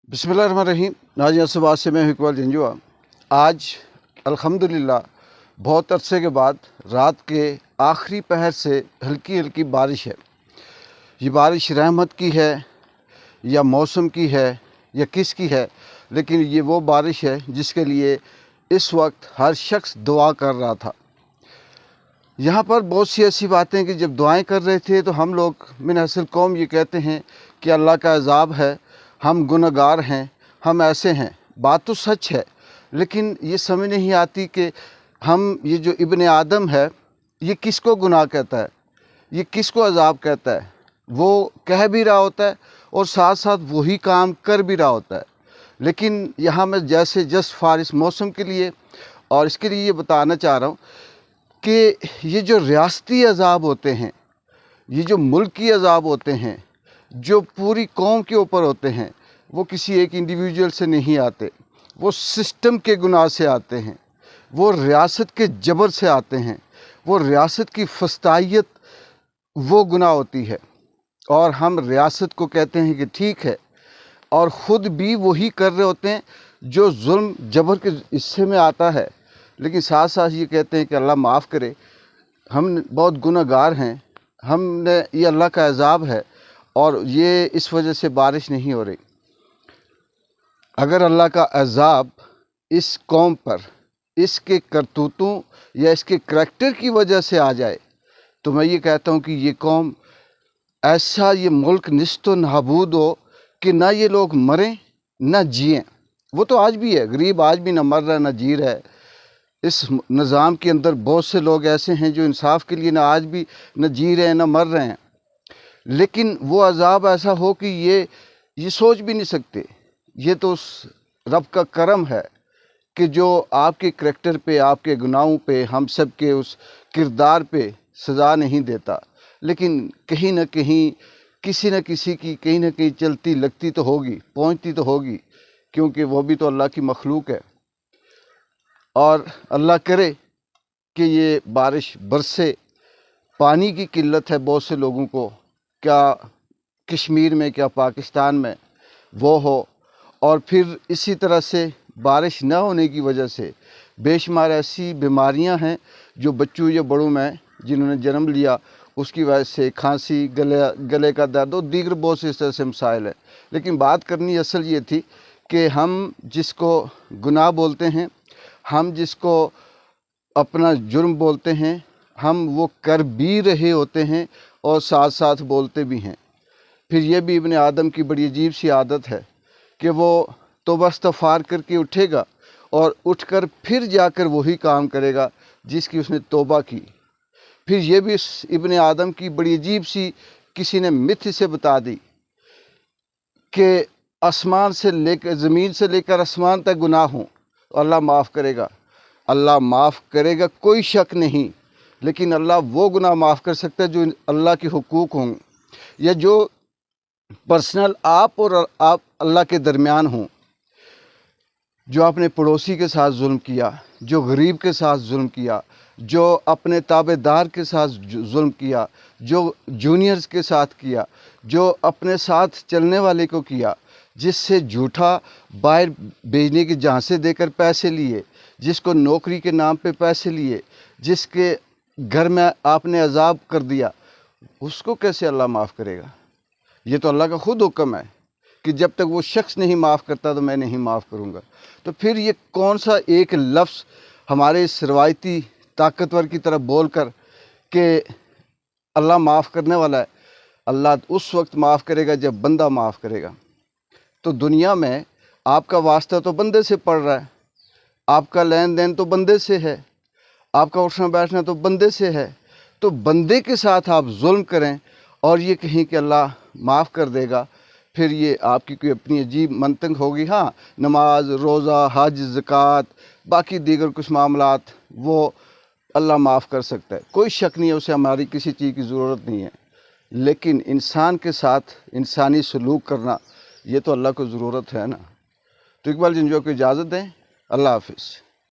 बिस्मिल्लाहिर्रहमानिर्रहीम। नाज़रीन सुबह से मैं इकबाल जंजुआ। आज अल्हम्दुलिल्लाह बहुत अरसे के बाद रात के आखिरी पहर से हल्की हल्की बारिश है। ये बारिश रहमत की है या मौसम की है या किसकी है, लेकिन ये वो बारिश है जिसके लिए इस वक्त हर शख्स दुआ कर रहा था। यहाँ पर बहुत सी ऐसी बातें कि जब दुआएं कर रहे थे तो हम लोग मिन असल कौम ये कहते हैं कि अल्लाह का अज़ाब है, हम गुनहगार हैं, हम ऐसे हैं। बात तो सच है, लेकिन ये समझ नहीं आती कि हम ये जो इब्ने आदम है ये किसको गुनाह कहता है, ये किसको अज़ाब कहता है। वो कह भी रहा होता है और साथ साथ वही काम कर भी रहा होता है। लेकिन यहाँ मैं जैसे जस्ट फॉर इस मौसम के लिए और इसके लिए ये बताना चाह रहा हूँ कि ये जो रियासती अज़ाब होते हैं, ये जो मुल्की अज़ाब होते हैं, जो पूरी कौम के ऊपर होते हैं, वो किसी एक इंडिविजुअल से नहीं आते, वो सिस्टम के गुनाह से आते हैं, वो रियासत के जबर से आते हैं, वो रियासत की फस्तायत वो गुनाह होती है। और हम रियासत को कहते हैं कि ठीक है, और ख़ुद भी वही कर रहे होते हैं जो जुल्म जबर के हिस्से में आता है। लेकिन साथ साथ ये कहते हैं कि अल्लाह माफ़ करे, हम बहुत गुनहगार हैं, हमने ये अल्लाह का अज़ाब है और ये इस वजह से बारिश नहीं हो रही। अगर अल्लाह का अज़ाब इस कौम पर इसके करतूतों या इसके करैक्टर की वजह से आ जाए तो मैं ये कहता हूँ कि ये कौम ऐसा, ये मुल्क निस्तो नाबूद हो कि ना ये लोग मरें ना जिएँ। वो तो आज भी है, गरीब आज भी ना मर रहा है ना जी रहा है। इस निज़ाम के अंदर बहुत से लोग ऐसे हैं जो इंसाफ के लिए ना आज भी न जी रहे हैं ना मर रहे हैं। लेकिन वो अज़ाब ऐसा हो कि ये सोच भी नहीं सकते। ये तो उस रब का करम है कि जो आपके करैक्टर पे, आपके गुनाहों पे, हम सब के उस किरदार पे सज़ा नहीं देता। लेकिन कहीं ना कहीं किसी न किसी की कहीं ना कहीं चलती लगती तो होगी, पहुंचती तो होगी, क्योंकि वो भी तो अल्लाह की मखलूक है। और अल्लाह करे कि ये बारिश बरसे। पानी की किल्लत है बहुत से लोगों को, क्या कश्मीर में क्या पाकिस्तान में, वो हो। और फिर इसी तरह से बारिश न होने की वजह से बेशुमार ऐसी बीमारियां हैं जो बच्चों या बड़ों में जिन्होंने जन्म लिया उसकी वजह से खांसी, गले का दर्द और दीगर बहुत से इस तरह से मसाइल हैं। लेकिन बात करनी असल ये थी कि हम जिसको गुनाह बोलते हैं, हम जिसको अपना जुर्म बोलते हैं, हम वो कर भी रहे होते हैं और साथ साथ बोलते भी हैं। फिर ये भी इब्ने आदम की बड़ी अजीब सी आदत है कि वो तौबा इस्तग़फ़ार करके उठेगा और उठकर फिर जाकर वही काम करेगा जिसकी उसने तौबा की। फिर ये भी इस इब्ने आदम की बड़ी अजीब सी किसी ने मिथ से बता दी कि आसमान से लेकर ज़मीन से लेकर आसमान तक गुनाह हों अल्लाह माफ़ करेगा। अल्लाह माफ़ करेगा, कोई शक नहीं, लेकिन अल्लाह वो गुनाह माफ़ कर सकता है जो अल्लाह के हुकूक हों या जो पर्सनल आप और आप अल्लाह के दरमियान हों। जो आपने पड़ोसी के साथ जुल्म किया, जो गरीब के साथ जुल्म किया, जो अपने ताबेदार के साथ जुल्म किया, जो जूनियर्स के साथ किया, जो अपने साथ चलने वाले को किया, जिससे झूठा बाहर भेजने की झांसे देकर पैसे लिए, जिसको नौकरी के नाम पे पैसे लिए, जिसके घर में आपने अजाब कर दिया, उसको कैसे अल्लाह माफ़ करेगा। ये तो अल्लाह का ख़ुद हुक्म है कि जब तक वो शख्स नहीं माफ़ करता तो मैं नहीं माफ़ करूँगा। तो फिर ये कौन सा एक लफ्ज़ हमारे इस रवायती ताकतवर की तरह बोल कर कि अल्लाह माफ़ करने वाला है। अल्लाह उस वक्त माफ़ करेगा जब बंदा माफ़ करेगा। तो दुनिया में आपका वास्ता तो बंदे से पड़ रहा है, आपका लेन देन तो बंदे से है, आपका उठना बैठना तो बंदे से है। तो बंदे के साथ आप जुल्म करें और ये कहें कि अल्लाह माफ़ कर देगा, फिर ये आपकी कोई अपनी अजीब मंतक होगी। हाँ, नमाज, रोज़ा, हज, ज़कात, बाकी दीगर कुछ मामलात वो अल्लाह माफ़ कर सकता है, कोई शक नहीं है, उसे हमारी किसी चीज़ की ज़रूरत नहीं है। लेकिन इंसान के साथ इंसानी सलूक करना ये तो अल्लाह को ज़रूरत है ना। तो इकबाल जंजुआ को इजाज़त दें। अल्लाह हाफ़िज़।